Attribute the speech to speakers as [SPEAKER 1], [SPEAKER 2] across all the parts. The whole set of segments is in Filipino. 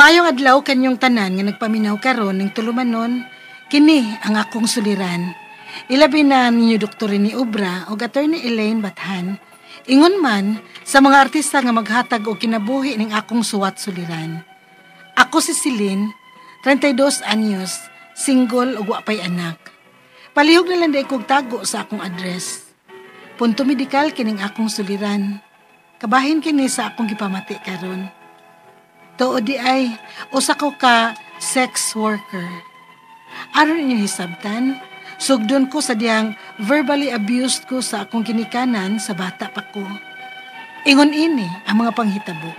[SPEAKER 1] Maayong adlaw kanyong tanan nga nagpaminaw karon ning tulumanon, kini ang akong suliran. Ilabi na ninyo Dr. ni Obra o Attorney Elaine Bathan. Ingon man sa mga artista nga maghatag og kinabuhi ning akong suwat suliran. Ako si Celine, 32 anyos, single ug wa pay anak. Palihog na lang day kog tago sa akong address. Punto medikal kining akong suliran. Kabahin kini sa akong gipamati karon. Tuod di ay usa ko ka sex worker. Aron inyo hisabtan, sugdon ko sa diyang verbally abused ko sa akong ginikanan sa bata pa ko. Ingon ini ang mga panghitabo.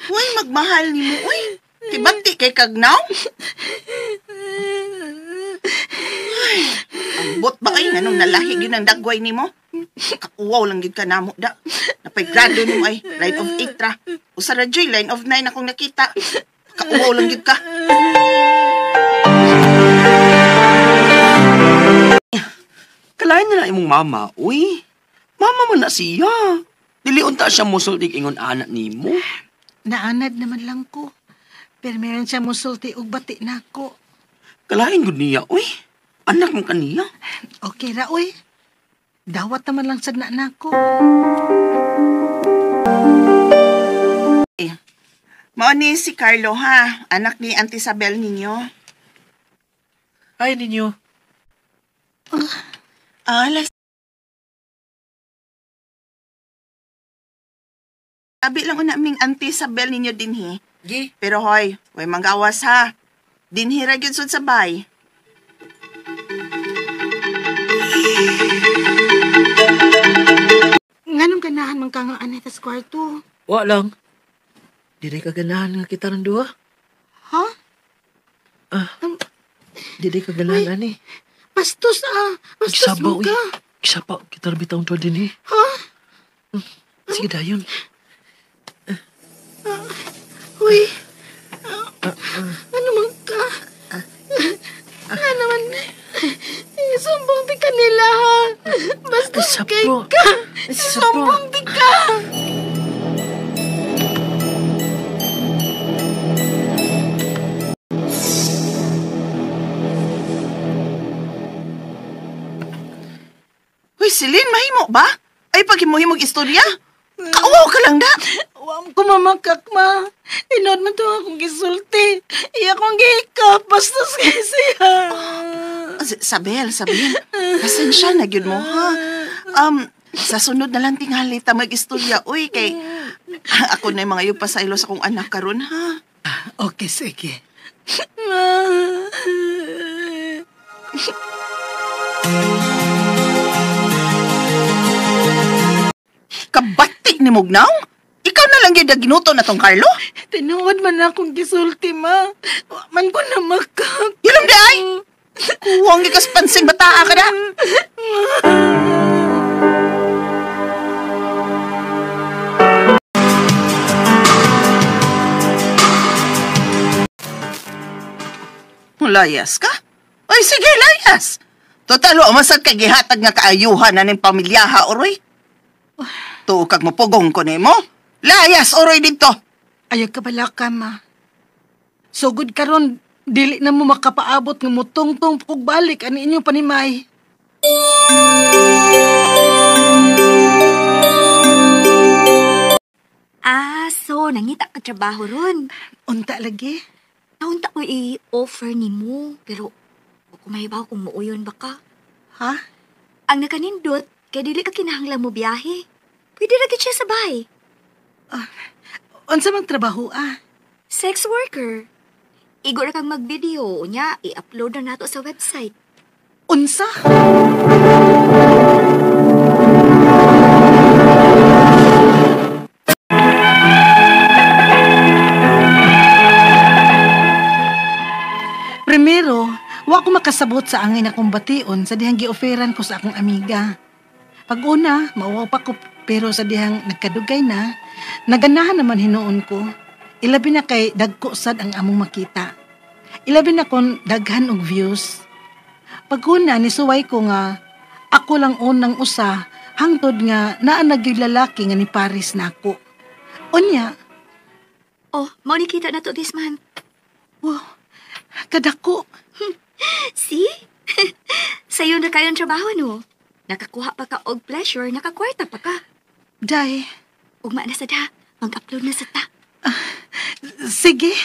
[SPEAKER 2] Uy, magmahal ni mo, uy. Kibanti kay Kagnaw? Ay, ambot ba ay nganong nalahi yun ang dagway ni mo? Kakuwaw lang yun ka na mo, da. Napay grado ni mo ay, line of 8 ra. Usara joy, line of 9 akong nakita. Kakuwaw lang yun ka.
[SPEAKER 3] Kalain na imong mama, uy. Mama man na siya. Diliun ta siya musultig ingon anak nimo.
[SPEAKER 1] Naanad naman lang ko. Pero meron siya musulti og bati na ako.
[SPEAKER 3] Kalain gud niya, uy. Anak mo kaniya.
[SPEAKER 1] Okay ra, uy. Dawat naman lang sad na ako.
[SPEAKER 2] Mao ni si Carlo, ha? Anak ni Auntie Isabel ninyo.
[SPEAKER 4] Ay, ninyo.
[SPEAKER 2] Alas. Sabi lang naming Auntie Isabel ninyo din, he.
[SPEAKER 4] Gi?
[SPEAKER 2] Pero hoy, way manggawas ha. Dinhira gyud sud sabay.
[SPEAKER 1] Nganong ganahan man ka nga anay tas kwarto?
[SPEAKER 4] Wa lang. Dili ka ganahan nga kita ng duha.
[SPEAKER 1] Ha?
[SPEAKER 4] Dili ka ganahan ani.
[SPEAKER 1] Bastos bastos mo ka.
[SPEAKER 4] Kisabaw, kita rin bitang tuwa din eh.
[SPEAKER 1] Ha?
[SPEAKER 4] Sige dayon.
[SPEAKER 1] Uy. Ano man ka? Ano man sumbong di ka nila, ha? Bastos kay ka. Sumbong di ka.
[SPEAKER 2] Hoy, Celine, mahimo ba? Ay, paghimuhimog istorya? Kauwaw ka lang da.
[SPEAKER 1] Wam ko mamakak, ma. Inod man to akong gisulti. Iya kong gihikap. Bastos kay siya.
[SPEAKER 2] Sabel. Pasensya na gyud mo, ha? Sa sunod na lang tingali ta mag-istorya. Uy, kay ako na yung mga yupasaylo sa kong anak karon, ha?
[SPEAKER 1] Okay, sige.
[SPEAKER 2] Kabati ni Mugnaw? Ikaw na lang yung ginuto na tong Carlo?
[SPEAKER 1] Tinuod man akong gisulti, ma. Man ko na makak.
[SPEAKER 2] Ilong di ay! Kuwang ikas pansing bataa ka na! Layas ka? Ay, sige, layas! Totalo, masag kay gihatag nga kaayuhan na ng pamilyaha, oroy. Tuo kag mapugong ko nimo. Layas, oroy dito!
[SPEAKER 1] Ayaw ka bala ka, ma. Sugod karon dili na mo makapaabot ng mutungtong kog balik ani inyong panimay.
[SPEAKER 5] So nangita ka trabaho ron.
[SPEAKER 1] Unta lagi?
[SPEAKER 5] Naunta ko i-offer ni mo, pero kung mahibaw kung muuyon ba ka.
[SPEAKER 1] Ha?
[SPEAKER 5] Ang nakanindot, kaya dili ka kinahanglan mo biyahe. Pwede na siya sabay.
[SPEAKER 1] Unsa mang trabaho,
[SPEAKER 5] Sex worker. Igo na kang mag-video niya, i-upload na nato sa website.
[SPEAKER 1] Unsa? Primero, wa ko makasabot sa angin akong bation sa dihang gi-offeran ko sa akong amiga. Pag-una, mauwaw pa ko, pero sa dihang nagkadugay na, naganahan naman hinuon ko. Ilabi na kay dagko sad ang among makita. Ilabi na kon daghan og views. Pagkuna ni suway ko nga, ako lang unang usa, hangtod nga naanag yung lalaki nga ni Paris na ako. Unya,
[SPEAKER 5] Oh, mau nikita na to this month.
[SPEAKER 1] wow, kadako.
[SPEAKER 5] See? Sayo na kayong trabaho, no? Nakakuha pa ka og pleasure, nakakwarta pa ka.
[SPEAKER 1] Day,
[SPEAKER 5] Ugma na sa da, mag-upload na sa ta.
[SPEAKER 1] sige.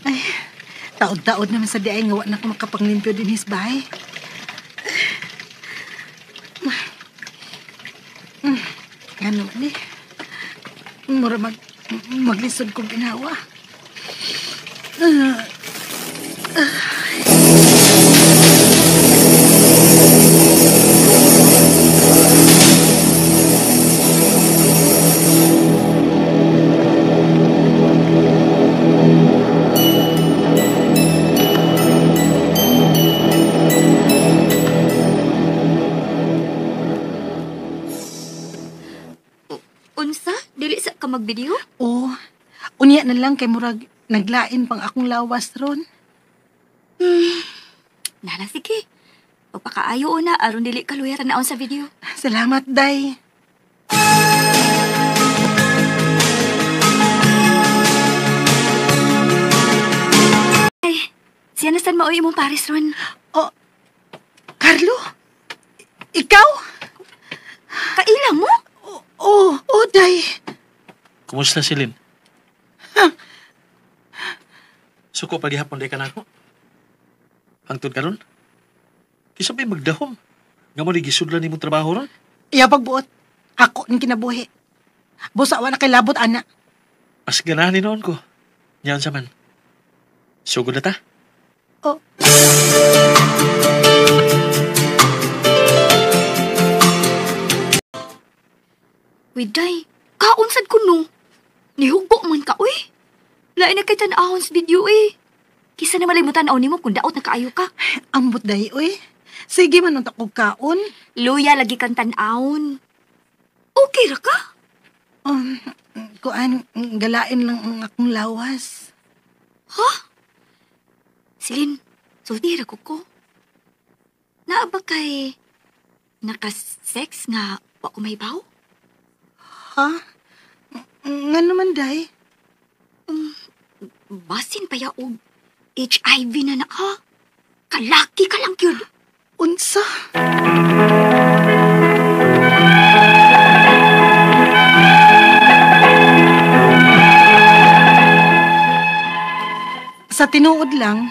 [SPEAKER 1] Ay, taod-taod naman sa diay nga wa na ko makapanglimpyo din his bahay. Ano man eh. Mura maglisod kong ginawa.
[SPEAKER 5] Unsa? Dili sa ka mag-video?
[SPEAKER 1] Oh, unya na lang kay murag naglain pang akong lawas ron.
[SPEAKER 5] Nala, sige. Pagpakaayo na, aron dili kaluyaran naon sa video.
[SPEAKER 1] Salamat, Day.
[SPEAKER 5] Ay, siya na saan maoy imong Paris ron.
[SPEAKER 1] Oh, Carlo? Ikaw?
[SPEAKER 5] Kaila mo?
[SPEAKER 1] Oh, Day.
[SPEAKER 6] Kumusta si Lynn? Suko paghihapon day ka na ako. Hangtod ka ron? Kisa pa'y magdahom. Nga mo di gisudlan ni mong trabaho ron?
[SPEAKER 1] Iya pagbuot. Ako ning kinabuhi. Busa wa na kay labot, ana.
[SPEAKER 6] Mas ganahan ni noon ko. Yan sa man. Sugod na ta?
[SPEAKER 1] Oh.
[SPEAKER 5] Widay, kaunsad ko no. Nihugbo man ka, uy. Lain na kay tanahon sa video, eh. Kisa na malimutan ni mo kung daot na kaayo ka.
[SPEAKER 1] Ambot, Day, uy. Sige man ang takog kaon.
[SPEAKER 5] Luya, lagi kang tanahon. Okay ra ka?
[SPEAKER 1] Kuan, galain lang ang akong lawas.
[SPEAKER 5] Silin, sulti ra ko. Naa ba kay naka-sex nga wa ko may baw?
[SPEAKER 1] Ha? Nga naman, Day?
[SPEAKER 5] Basin pa ya og HIV na na ka. Kalaki ka lang yun.
[SPEAKER 1] Unsa? Sa tinuod lang,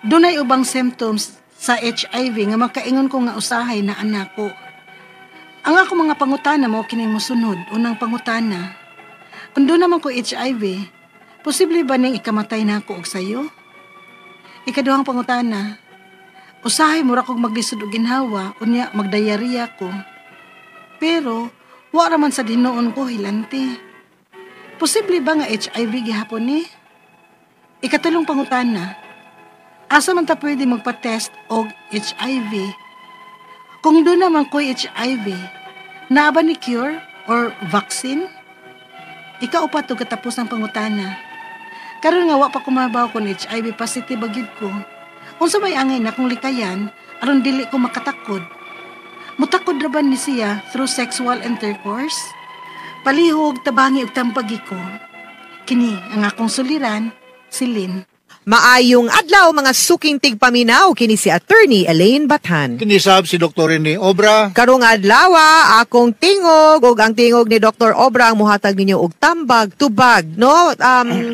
[SPEAKER 1] dunay ubang symptoms sa HIV nga makaingon ko nga usahay na anak ko. Ang ako mga pangutana mo kining mosunod. Unang pangutana, kung doon naman ko HIV, posible ba ning ikamatay na ako og sayo? Ikaduhang pangutana, usahay mura kog maglisod og ginhawa, unya magdayariya ko. Pero, wa ra man sa dinuon ko hilante. Posible ba nga HIV gihapon ni? Ikatulong pangutana, asa man ta pwede magpa-test og HIV? Kung doon naman ko HIV, naa ba ni cure or vaccine? Ikaupat to katapos ang pangutana. Karon nga wa pa kumabaw kon HIV positive bagid ko. Unsa may angay na kung likayan aron dili ko makatakod. Mutakod ra ba ni siya through sexual intercourse? Palihog tabangi og tampagi ko. Kini ang akong suliran, si Lynn.
[SPEAKER 4] Maayong adlaw mga suking tigpaminaw kini si Attorney Elaine Bathan.
[SPEAKER 7] Kinisab si Dr. Rene Obra.
[SPEAKER 4] Karong adlaw akong tingog ug ang tingog ni Dr. Obra ang muhatag ninyo og tambag tubag no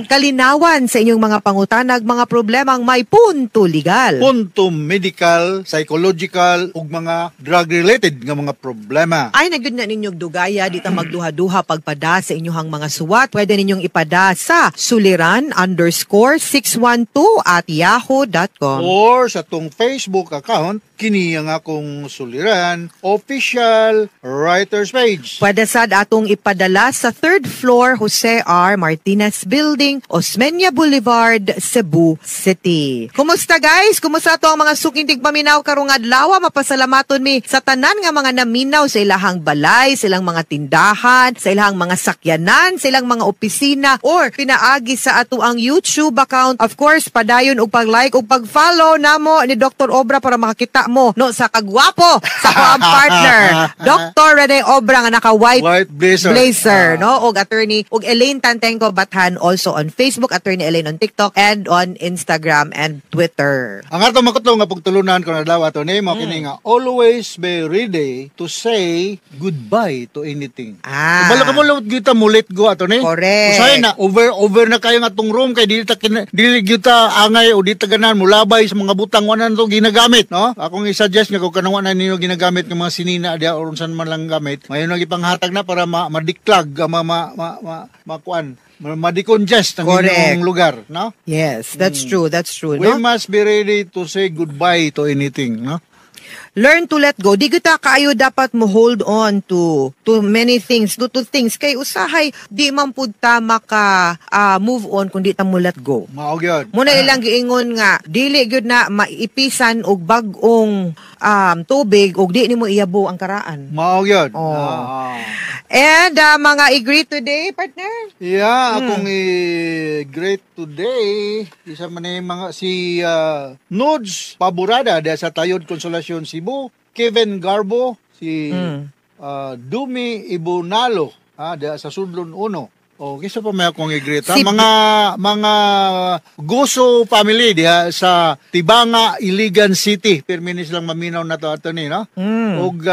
[SPEAKER 4] kalinawan sa inyong mga pangutanag mga problemang may punto legal.
[SPEAKER 7] Punto medical, psychological ug mga drug-related nga mga problema.
[SPEAKER 4] Ay nagyud na ninyong dugaya di ta magduha-duha pagpada sa inyong mga suwat. Pwede ninyong ipada sa suliran_610 712@yahoo.com.
[SPEAKER 7] Or sa tong Facebook account, kini ang akong suliran, official writers page.
[SPEAKER 4] Pwede sad atong ipadala sa 3rd floor Jose R. Martinez Building, Osmeña Boulevard, Cebu City. Kumusta guys? Kumusta to ang mga suking tigpaminaw karong adlaw? Mapasalamaton mi sa tanan nga mga naminaw sa ilahang balay, sa ilang mga tindahan, sa ilang mga sakyanan, sa ilang mga opisina, or pinaagi sa ato ang YouTube account. Of course, padayon og pag-like og pag-follow namo ni Dr. Obra para makakita mo no sa kagwapo sa ko ang partner, Dr. Rene Obra nga naka-white
[SPEAKER 7] White blazer.
[SPEAKER 4] no? Og attorney, og Elaine Tantenko Bathan also on Facebook, attorney Elaine on TikTok, and on Instagram and Twitter.
[SPEAKER 7] Ang ato makutlo nga pagtulunan ko na daw ato ni mo kini nga always be ready to say goodbye to anything. Balo ka mo kita mulit go ato ni.
[SPEAKER 4] Correct.
[SPEAKER 7] Usay na over na kayo nga tong room kay dili gyud ta angay o di ta ganan mulabay sa mga butang wanan to ginagamit, no? Akong i-suggest nga kung kanang wanan ninyo ginagamit ng mga sinina dia or unsan man lang gamit, mayon na gipanghatag na para madiklag makuan ma-decongest ang inyong lugar, no?
[SPEAKER 4] Yes, that's true.
[SPEAKER 7] We
[SPEAKER 4] No?
[SPEAKER 7] must be ready to say goodbye to anything, no?
[SPEAKER 4] Learn to let go. Di kita kayo dapat mo hold on to many things, to things. Kay usahay, di man pud ta maka move on kung di ta mo let go.
[SPEAKER 7] Mao gyud.
[SPEAKER 4] Muna ilang giingon nga, dili gyud na maipisan og bag-ong tubig og di nimo iyabo ang karaan.
[SPEAKER 7] Mao gyud.
[SPEAKER 4] And mga i-greet today, partner?
[SPEAKER 7] Yeah, akong i-great today. Isa man ni mga si Nudes Paburada da sa Tayod Konsolasyon Cebu, Kevin Garbo, si Dumi Ibunalo da sa Sudlon 1. Kisa pa may akong i-greet. Mga Guso family diha sa Tibanga, Iligan City. Perminis lang maminaw na to ato ni, no? Og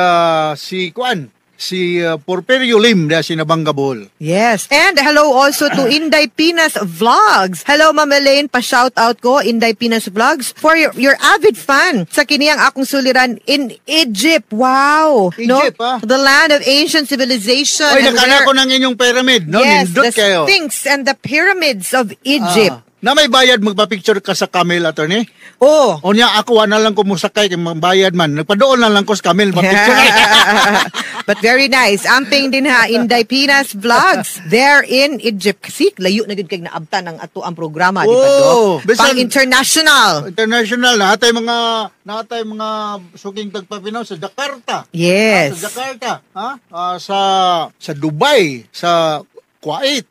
[SPEAKER 7] si Porperio Lim da Sinabanggabol.
[SPEAKER 4] Yes. And hello also to Inday Pinas Vlogs. Hello, Ma'am Elaine. Pa-shout out ko, Inday Pinas Vlogs, for your avid fan sa kiniyang akong suliran in Egypt. Wow.
[SPEAKER 7] Egypt,
[SPEAKER 4] The land of ancient civilization.
[SPEAKER 7] Oy, nakana ko ng inyong pyramid, no?
[SPEAKER 4] Yes,
[SPEAKER 7] Nindot
[SPEAKER 4] the
[SPEAKER 7] kayo.
[SPEAKER 4] Sphinx and the pyramids of Egypt.
[SPEAKER 7] Na may bayad magpa-picture ka sa camel, attorney?
[SPEAKER 4] Oh.
[SPEAKER 7] O niya, ako na lang ko musakay kay bayad man. Nagpadoon na lang ko sa camel, magpicture.
[SPEAKER 4] But very nice. Amping din ha, Inday Pinas Vlogs. There in Egypt. Kasi layo na gud kay naabtan ang ato ang programa, di ba, Dok? Pang international.
[SPEAKER 7] International. Natay mga suking tagpapinaw sa Jakarta.
[SPEAKER 4] Yes.
[SPEAKER 7] Sa Jakarta. Sa Dubai. Sa Kuwait.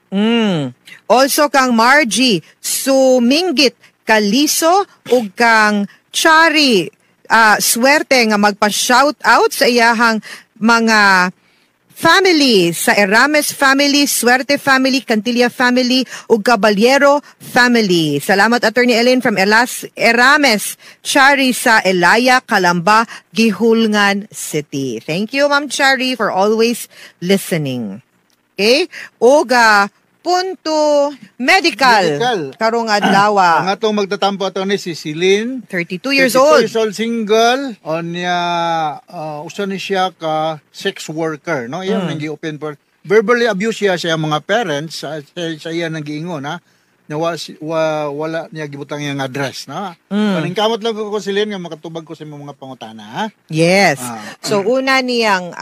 [SPEAKER 4] Also kang Margie Suminggit Kaliso ug kang Chari swerte nga magpa-shout out sa iyahang mga family, sa Erames family, Suerte family, Cantilla family ug Caballero family. Salamat Attorney Elaine from Erames, Chari sa Elaya, Calamba, Gihulngan City. Thank you Ma'am Chari for always listening. Okay? Oga punto medical. Karong adlaw.
[SPEAKER 7] Ang atong magtatampo ato ni si Celine,
[SPEAKER 4] 32 years old.
[SPEAKER 7] 32 years old, single. Onya usa ni siya ka sex worker, no? Iyan nang gi-open for verbally abuse siya sa mga parents sa iya nang giingon, ha. Na wala niya gibutang iyang address, no? Kaning kamot lang ko Celine nga makatubag ko sa mga pangutana, ha.
[SPEAKER 4] Yes. So una niyang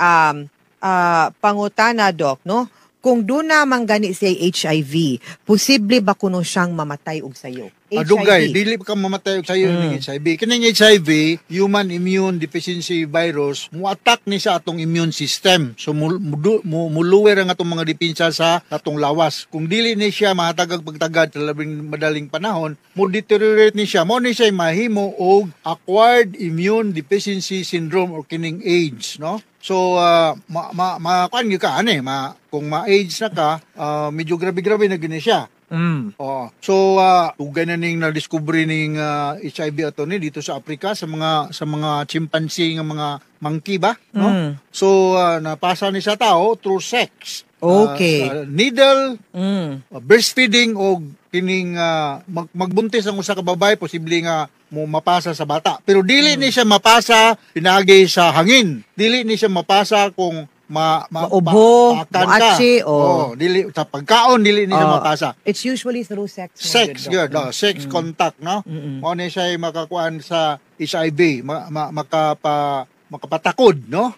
[SPEAKER 4] pangutana, Doc, no? Kung doon naman gani siya HIV, posible ba kuno siyang mamatay og sayo?
[SPEAKER 7] Adugay, dili ka mamatay og sayo ng HIV. Kining HIV, human immune deficiency virus, mo-attack ni sa atong immune system. So muluwer ang atong mga depensa sa atong lawas. Kung dili ni siya mahatag pagtagad sa labing madaling panahon, mo deteriorate ni siya. Mo ni siya mahimo og acquired immune deficiency syndrome or kining AIDS, no? So, kuan gyud ka ani, kung ma-AIDS na ka, medyo grabe-grabe na gini siya. So, tugay na ning na-discovery ning HIV ato ni dito sa Africa sa mga chimpanzee nga mga monkey ba, no? So, napasa ni sa tao through sex.
[SPEAKER 4] Okay.
[SPEAKER 7] Needle, breastfeeding o kining magbuntis ang usa ka babae, posible nga mo mapasa sa bata. Pero dili ni siya mapasa pinagi sa hangin. Dili ni siya mapasa kung
[SPEAKER 4] Maubo, muatsi,
[SPEAKER 7] dili sa pagkaon dili ni sa mapasa.
[SPEAKER 4] It's usually through sex.
[SPEAKER 7] Sex good, sex contact, no? Mao ni siya makakuan sa HIV, makapatakod, no?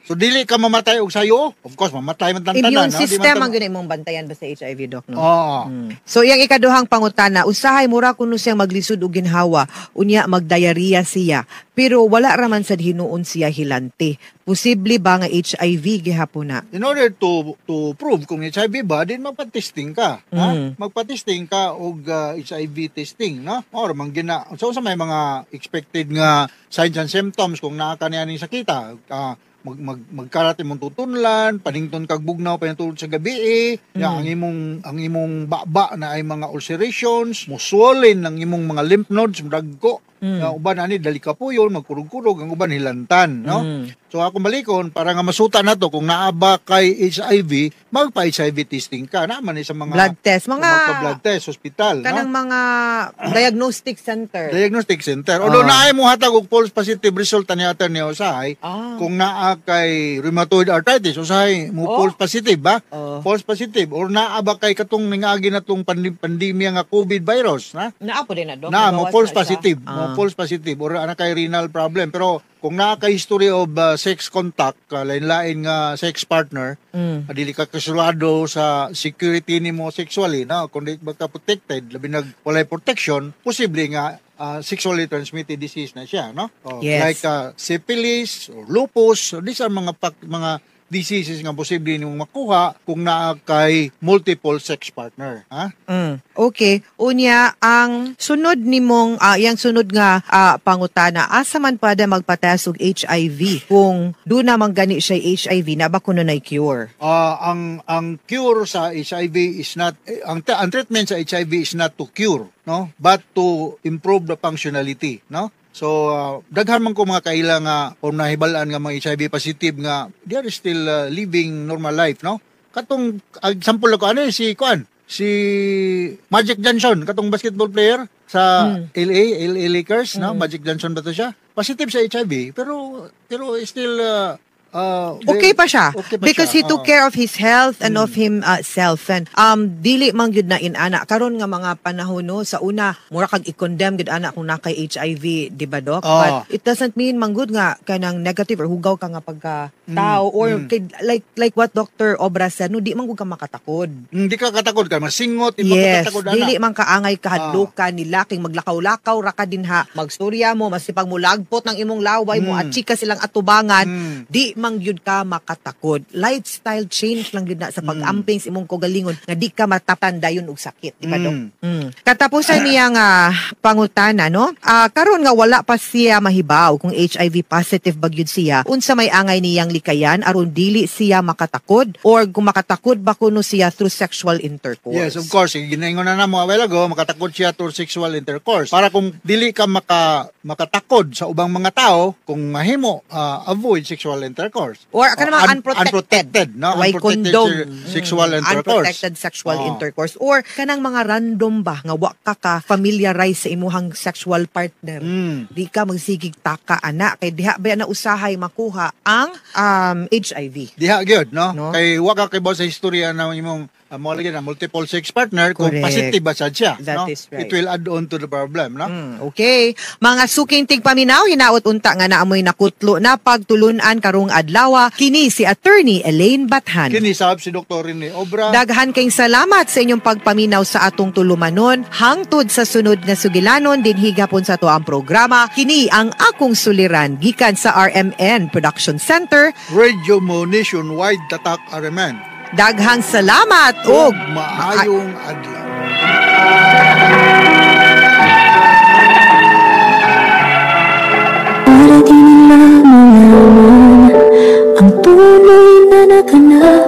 [SPEAKER 7] So dili ka mamatay og sayo, of course mamatay man tanan.
[SPEAKER 4] Immune system ang gyud imong bantayan ba sa HIV, Doc, no?
[SPEAKER 7] So
[SPEAKER 4] iyang ikaduhang pangutana, usahay mura kuno siyang maglisod og ginhawa, unya magdiarrhea siya, pero wala ra man sad hinuon siya hilante. Posible ba nga HIV gihapon na?
[SPEAKER 7] In order to prove kung HIV ba, din magpa-testing ka, ha? Magpa-testing ka og HIV testing, no? Or manggina. So sa may mga expected nga signs and symptoms kung naa ka niya ning sakita, magkarat imong tutunlan, panington kag bugnaw panington sa gabi ang imong baba na ay mga ulcerations, muswollen ang imong mga lymph nodes, dagko. Uban ani dali kapuyon, magkurog-kurog, ang uban hilantan, no? So ako balikon para nga masuta nato kung naa ba kay HIV, magpa-HIV testing ka naman sa mga
[SPEAKER 4] blood test, mga
[SPEAKER 7] blood test hospital,
[SPEAKER 4] kanang
[SPEAKER 7] no?
[SPEAKER 4] mga diagnostic center.
[SPEAKER 7] Although naay mo hatag og false positive result ni ater ni usahay, kung naa kay rheumatoid arthritis, usahay mo false positive ba? False positive or naa ba kay katong ningagi natong pandemya nga COVID virus, na?
[SPEAKER 4] Naa po din na, Doc.
[SPEAKER 7] Na mo false positive, false positive or ana kay renal problem, pero kung naa kay history of sex contact, lain-lain nga sex partner, dili ka kasulado sa security nimo sexually, na kung di ka protected, labi nag walay protection, posible nga sexually transmitted disease na siya, no?
[SPEAKER 4] Yes.
[SPEAKER 7] Like syphilis or lupus, these are mga diseases nga posible nimong makuha kung naa kay multiple sex partner, ha?
[SPEAKER 4] Okay, unya ang sunod nimong yang sunod nga pangutana, asa man pada magpatas og HIV kung do na man gani siya HIV na ba kuno nay cure?
[SPEAKER 7] Ang cure sa HIV is not ang treatment sa HIV is not to cure, no, but to improve the functionality, no? So, daghan man ko mga kaila nga o nahibalaan nga mga HIV positive nga they are still living normal life, no? Katong example ko si Magic Johnson, katong basketball player sa LA Lakers, no? Magic Johnson ba to siya? Positive sa HIV pero still
[SPEAKER 4] okay pa siya.
[SPEAKER 7] Okay pa
[SPEAKER 4] because
[SPEAKER 7] siya.
[SPEAKER 4] he took care of his health and of himself. And dili man gyud na inana karon nga mga panahon, no, sa una mura kag i-condemn gyud ana kung nakay HIV, di ba, Doc? But it doesn't mean manggod nga kanang negative or hugaw ka nga pagka tao or like what Dr. Obra said, no, di man gud ka makatakod.
[SPEAKER 7] Di ka katakod ka, masingot,
[SPEAKER 4] Yes,
[SPEAKER 7] makatakod ana.
[SPEAKER 4] dili man kaangay kahadlukan nila king maglakaw-lakaw ra ka dinha, magstorya mo, masipag mo lagpot ng imong laway mo at chika silang atubangan, di mang gyud ka makatakod. Lifestyle change lang gyud na sa pag-amping sa imong kaugalingon nga di ka matapandayon og sakit, di ba, Dok? Katapusan niya nga pangutana, no? Karon nga wala pa siya mahibaw kung HIV positive ba gyud siya, unsa may angay niyang likayan aron dili siya makatakod or kung makatakod ba kuno siya through sexual intercourse?
[SPEAKER 7] Yes, of course. Ginaingon na mo a while ago, makatakod siya through sexual intercourse. Para kung dili ka makatakod sa ubang mga tao, kung mahimo, avoid sexual intercourse.
[SPEAKER 4] Or kanang unprotected,
[SPEAKER 7] no?
[SPEAKER 4] May
[SPEAKER 7] Unprotected
[SPEAKER 4] condom.
[SPEAKER 7] sexual intercourse.
[SPEAKER 4] Unprotected sexual intercourse. Or kanang mga random ba, nga wa ka familiarize sa imuhang sexual partner. Di ka magsigig taka, ana. Kay diha ba na usahay makuha ang HIV.
[SPEAKER 7] Diha gyud, no? Kay wa ka kay sa historya na imong multiple sex partner. Kung
[SPEAKER 4] Correct.
[SPEAKER 7] positive ba sad siya,
[SPEAKER 4] That
[SPEAKER 7] no?
[SPEAKER 4] is right.
[SPEAKER 7] It will add on to the problem, no?
[SPEAKER 4] Okay. Mga suking tigpaminaw, hinaot unta nga naamoy nakutlo na pagtulunan karong adlaw. Kini si Attorney Elaine Bathan.
[SPEAKER 7] Kinisab si Dr. Rene Obra.
[SPEAKER 4] Daghan kayong salamat sa inyong pagpaminaw sa atong tulumanon. Hangtod sa sunod nga sugilanon, din higapon sa to ang programa. Kini ang akong suliran gikan sa RMN Production Center.
[SPEAKER 7] Radio mo nationwide tatak RMN.
[SPEAKER 4] Daghang salamat og
[SPEAKER 7] maayong adlaw.
[SPEAKER 8] Para di nila malaman ang tunay na naganap.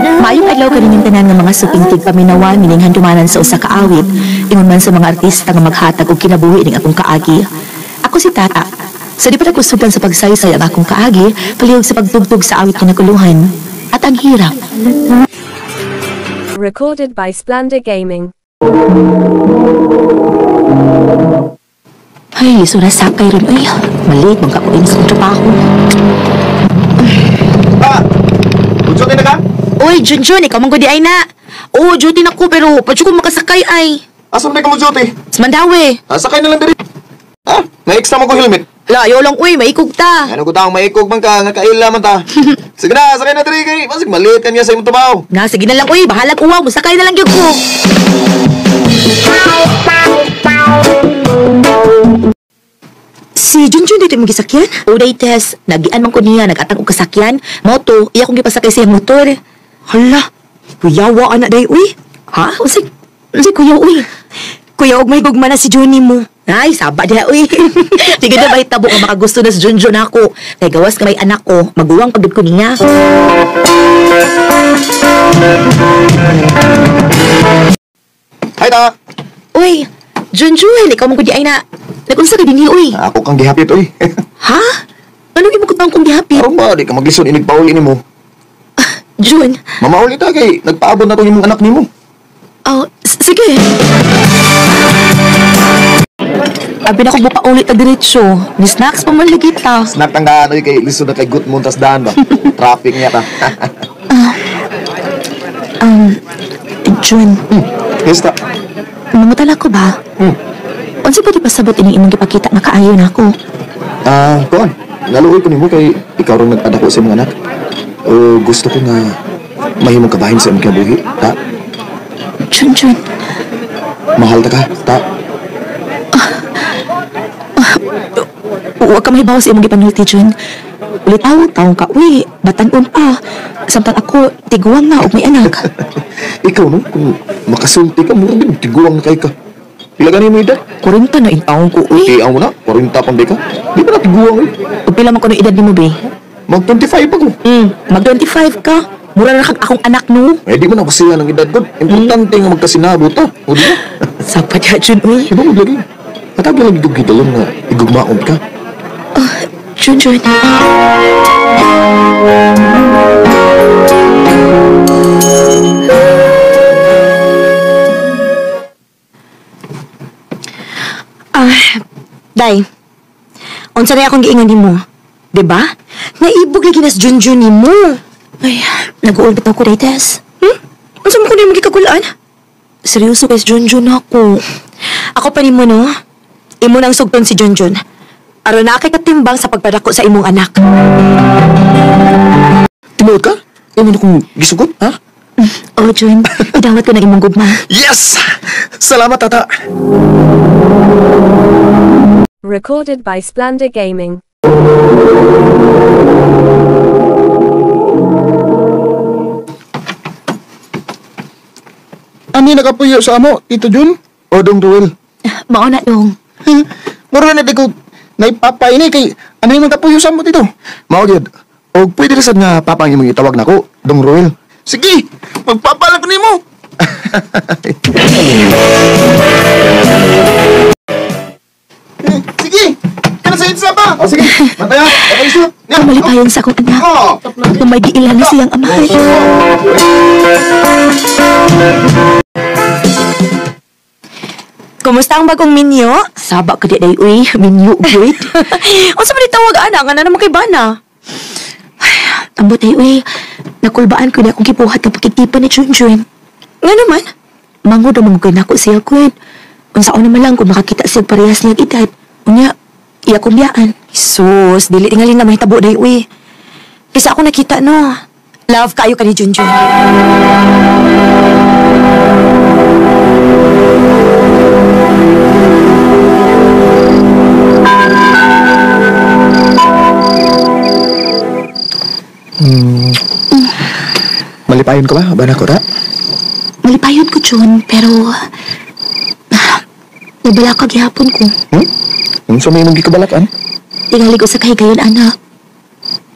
[SPEAKER 9] Maayong adlaw kaning tanan nga mga supingtig paminawan mining handumanan sa usa ka awit ingon man sa mga artista nga maghatag og kinabuhi ning akong kaagi. Ako si Tata. Sa di pa nagkusugan sa pagsaysay ang akong kaagi, palihog sa pagtugtog sa awit kinakuluhan at ang hirap.
[SPEAKER 10] Recorded by Splendor Gaming.
[SPEAKER 9] Ay, surasakay ron. Ay, maliit, magkakuin sa trabaho.
[SPEAKER 3] Unsa na ka?
[SPEAKER 9] Uy, Junjun, ikaw man gudi ay na. Oo, duty na ko pero padyo ko makasakay ay.
[SPEAKER 3] Asa man ka mo duty?
[SPEAKER 9] Sa Mandawi.
[SPEAKER 3] Sakay na lang diri. Na-extra mo ko helmet.
[SPEAKER 9] Layo lang, uy, maikog ta.
[SPEAKER 3] Ano ko taong maikog man ka, nga kaila man ta. Sige na, sakay na diri kay. Masig maliit ka niya sa imong trabaho.
[SPEAKER 9] Na, sige na lang, uy, bahalag uwaw, musakay na lang yun ko. Si Junjun dito yung gisakyan? Uday, Tess. Nagian man ko niya, nag-atang og kasakyan. Moto, iya kong gipasakay sa motor. Hala, kuyawa anak day, uy. Ha? Unsay kuya, uy. Kuya, og may gugma na si Johnny mo. Ay, saba dia, uy. Sige na ba hitabo ka makagusto na si Junjun ako. Kay gawas ka may anak ko, maguwang pagod ko niya.
[SPEAKER 3] Hay ta.
[SPEAKER 9] Uy, Junjun, ikaw mong kudi ay na. Nagunsa ka din uy.
[SPEAKER 3] Ako kang gihapit oy.
[SPEAKER 9] Ha? Ano yung makutang kong gihapit?
[SPEAKER 3] Aron ba di ka maglison inig pauli nimo?
[SPEAKER 9] Jun.
[SPEAKER 3] Mamauli ta kay nagpaabot na to imong anak nimo.
[SPEAKER 9] Oh, sige. Abi na ko mapaulit na diretsyo. Ni snacks pa man lagi ta.
[SPEAKER 3] Snack tang gaano kay lisod na kay good muntas daan ba. Traffic niya ta.
[SPEAKER 9] Jun.
[SPEAKER 3] Yes ta.
[SPEAKER 9] Mamutala ko ba? Unsa ba di pasabot ini imong gipakita nga kaayo na ako?
[SPEAKER 3] Kuan. Naluoy ko nimo kay ikaw ron nagpadako sa imong anak. O gusto ko nga mahimong kabahin sa imong kinabuhi, ta?
[SPEAKER 9] Jun.
[SPEAKER 3] Mahal ta ka, ta?
[SPEAKER 9] Huwag ka mahibaw sa imong gipanulti, Jun. Ulit taong ka, uy, batanon pa. Samtang ako, tiguang na, og may anak.
[SPEAKER 3] Ikaw no, kung makasulti ka, mura din, tiguang na kay ka. Pila ganin mo edad?
[SPEAKER 9] 40 na intaon ko, uy.
[SPEAKER 3] Okay, mo na, 40 pang di ka. Di ba na tiguang eh?
[SPEAKER 9] Ug pila man ko ng edad ni mo, be?
[SPEAKER 3] Mag-25 ako.
[SPEAKER 9] Mag-25 ka. Mura na kag akong anak, no?
[SPEAKER 3] Eh, di mo na pasiya ng edad ko. Importante nga magkasinabot ta. O di ba?
[SPEAKER 9] Sapat ya, Jun, uy.
[SPEAKER 3] Di ba mo lagi? Patagla lang idog-idolon nga igugmaon ka.
[SPEAKER 9] Jun. Day. Unsa na akong giingon nimo? Diba? Naibog lagi nas Junjun nimo. Ay, nag-uulbit ako, day, Tess. Unsa mo ko nimo gikagulaan? Seryoso kay Junjun ako. Ako pa nimo, no? Imo nang sugton si Junjun. Aron na kay katimbang sa pagpadako sa imong anak.
[SPEAKER 3] Tinuod ka? Imo na kong gisugot, ha?
[SPEAKER 9] Oh, Jun. Idawat ko na imong gugma.
[SPEAKER 3] Yes! Salamat, tata!
[SPEAKER 10] Recorded by Splendor Gaming.
[SPEAKER 7] Ani nakapuyo sa amo, Tito Jun?
[SPEAKER 3] O, Dong Ruel.
[SPEAKER 9] Mao na dong.
[SPEAKER 7] Mura na di ko naipapay ni kay ano yung nakapuyo sa amo, Tito?
[SPEAKER 3] Mao gyud. O pwede rin sad nga papang imong itawag nako, Dong Ruel.
[SPEAKER 7] Sige, magpapalag ni mo. Sige, kana sa itsa pa.
[SPEAKER 3] O sige, mantaya. Okay, iso.
[SPEAKER 9] Malipayon sa akong anak. Kung may giilan na siyang amahay. Kumusta ang bagong minyo? Sabak ka di day, uy. Minyo, good. Unsa man itawag, anak? Nga na naman kay Bana. Ambot ay, uy. Nakulbaan ko na akong kibuhat ng pakikipan ni Junjun. Nga naman? Mangod ang mga ganako siya, Queen. Unsaon naman lang kung makakita siya parehas niyang edad. Unya, iya kong biyaan. Sus, dili tingalin na mahitabo day, uy. Kasi ako nakita, no. Love kayo ka ni Junjun.
[SPEAKER 3] Malipayon ka ba, bana ko, ta?
[SPEAKER 9] Malipayon ko, Jun, pero... nabala ka gihapon ko.
[SPEAKER 3] Unsa may imong gikabalakan?
[SPEAKER 9] Tingali ko sa kahigayon, anak.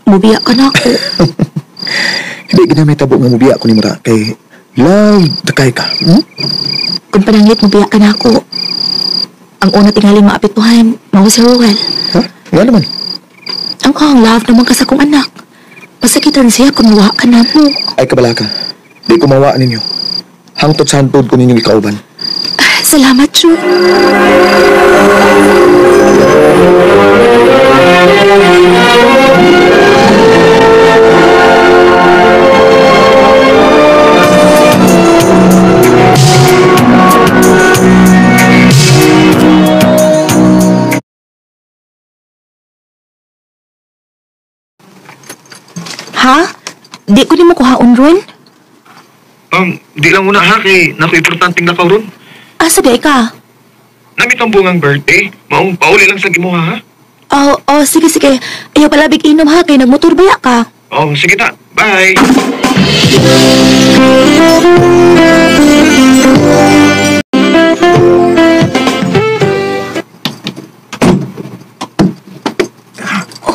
[SPEAKER 9] Mubiya ka na ako.
[SPEAKER 3] Hindi ginamay tabo nga mubiya ko ni Mura kay love takay ka.
[SPEAKER 9] Kung pananglit, mubiya ka na ako. Ang una tingali maapituhan, mao si Ruel.
[SPEAKER 3] Ha? Nga naman.
[SPEAKER 9] Ang love naman ka sa kong anak. Pasakitan siya kung mawa ka na mo.
[SPEAKER 3] Ay kabalaka. Di ko mawaan ninyo. Hangtod sa hantod ko ninyong ikauban.
[SPEAKER 9] Salamat, Jun. Ha? Di ko ni mo kuhaon ron?
[SPEAKER 3] Di lang muna ha, kay naku importanteng lakaw ron.
[SPEAKER 9] Asa di ka?
[SPEAKER 3] Namitang bungang birthday, maong pauli lang sa gimuha ha.
[SPEAKER 9] Oh, sige. Ayaw palabig inom ha, kay nagmotor baya ka.
[SPEAKER 3] Sige ta, bye!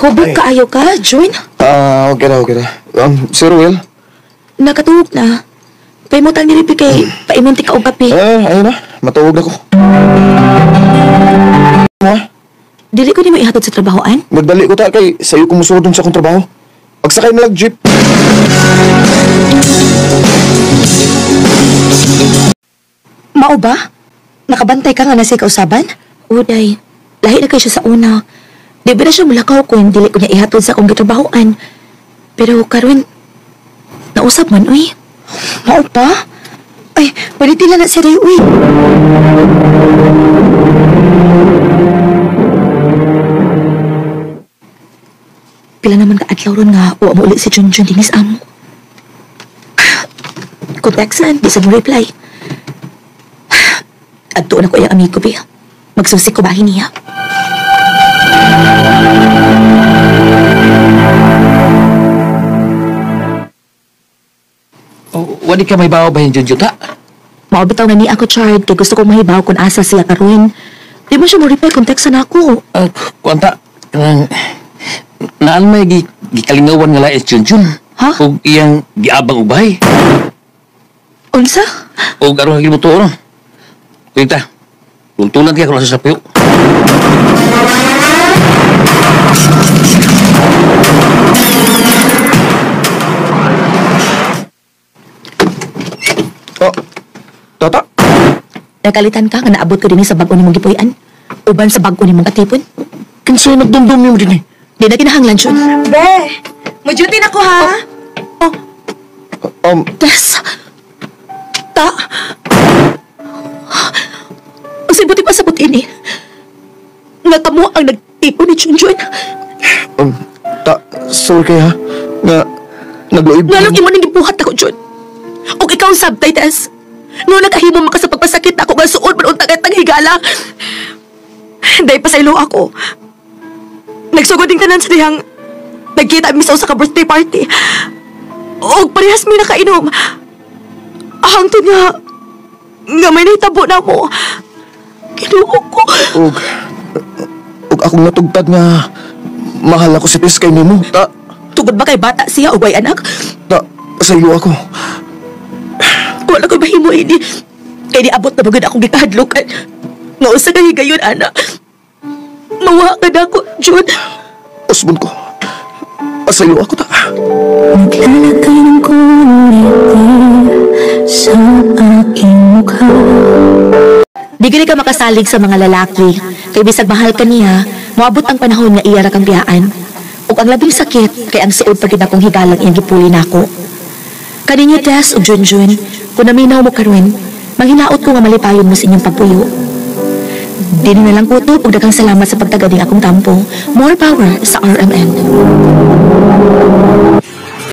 [SPEAKER 9] Hubog ka ayaw ka, June?
[SPEAKER 3] Okay na. Sir Will?
[SPEAKER 9] Nakatuhog na. Paimutang nilipi kay paimunti ka og kape.
[SPEAKER 3] Ayun na, matuwag na ko.
[SPEAKER 9] Dili ko ni mo ihatod sa trabahoan?
[SPEAKER 3] Nagdali ko ta kay sayo ko musudon sa akong trabaho. Pagsakay na lang jeep.
[SPEAKER 9] Mao ba? Nakabantay ka nga na siya kausaban? Uday, lahi na kayo siya sa una. Di ba na siya mulakaw ko yung dili ko niya ihatod sa akong gitrabahoan. Pero karon nausap man, uy. Mao pa? Ay, palitila na siya rin, uy. Pila naman ka adlaw ron nga uwa mo ulit si Junjun dinis amo. Kung textan, di sa mo reply. Adto na ko yung amigo, be. Magsusik ko bahin niya.
[SPEAKER 11] Wadi ka may bawa ba yung Junjun ta?
[SPEAKER 9] Maubitaw na ni ako, Chard, kaya gusto kong mahibaw kung asa siya karuin. Di mo siya mo reply kung textan ako.
[SPEAKER 11] Kuwanta, naan may gikalingawan nga laes Junjun.
[SPEAKER 9] Ha?
[SPEAKER 11] O iyang giabang ubay.
[SPEAKER 9] Unsa?
[SPEAKER 11] O garo nga gimuto no? Kuwanta, tultulan kaya kung nasa sapiyo.
[SPEAKER 3] Tata?
[SPEAKER 9] Nakalitan ka nga naabot ko din sa bag-o ni mong gipuyan. Uban sa bag-o ni mong katipon.
[SPEAKER 11] Kinsay nagdumdum mo din eh.
[SPEAKER 9] Di na kinahanglan, Jun.
[SPEAKER 12] Be, mo-duty na ko ha?
[SPEAKER 9] Tess. Ta. Ang sibuti pa sa putin eh. Nga kamo ang nagtipon ni Junjun.
[SPEAKER 3] Sorry kaya ha? Nagloib.
[SPEAKER 9] Nga lang imo nang gibuhat ako, Jun. O ikaw ang sabtay, Tess. Noon nakahimo maka sa pagpasakit ako nga suod man untag at higala. Dahil pa sa ilo ako. Nagsugod din tanan sa dihang nagkita mi sa usa ka birthday party. O parehas mi nakainom. Hangtod nga may nahitabo na mo. Kinuog ko.
[SPEAKER 3] Og akong natugtad nga mahal ako si Tess kay nimo.
[SPEAKER 9] Tugod ba kay bata siya o way anak?
[SPEAKER 3] Sa iyo ako.
[SPEAKER 9] Wala ko mahimo ini. Kaya niabot na bagod akong gikahadlukan. Nga usa ka higayon, ana. Mawa ka na ako, Jun.
[SPEAKER 3] Usbon ko. Sa iyo ako ta.
[SPEAKER 8] Naglalagay ng ngiti sa aking mukha.
[SPEAKER 9] Di gani ka makasalig sa mga lalaki. Kay bisag mahal ka niya, moabot ang panahon nga iya ra kang biyaan. Ug ang labing sakit, kay ang suod pagid akong higalang iyang gipuli nako. Kaninyo, Tess, ug Junjun, kung naminaw mo karon, manghinaot ko nga malipayon mo sa inyong pagpuyo. Di na lang kutob ug daghang salamat sa pagtaganing akong tampo. More power sa RMN.